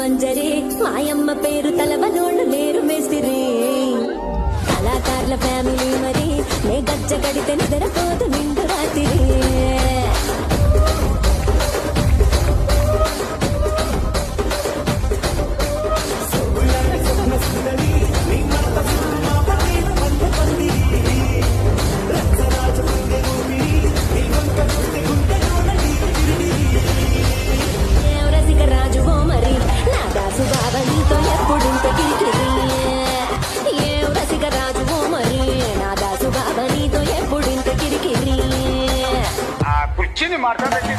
మంజరే మాయమ్మ పేరు తలవనోళ్ళు లేరు మేస్తిరి కళాకారుల ఫ్యామిలీ మరి నే గజ్జ కడితే నిద్రపోదు నిండు రాత్రి కుర్చీని మార్చబెట్టి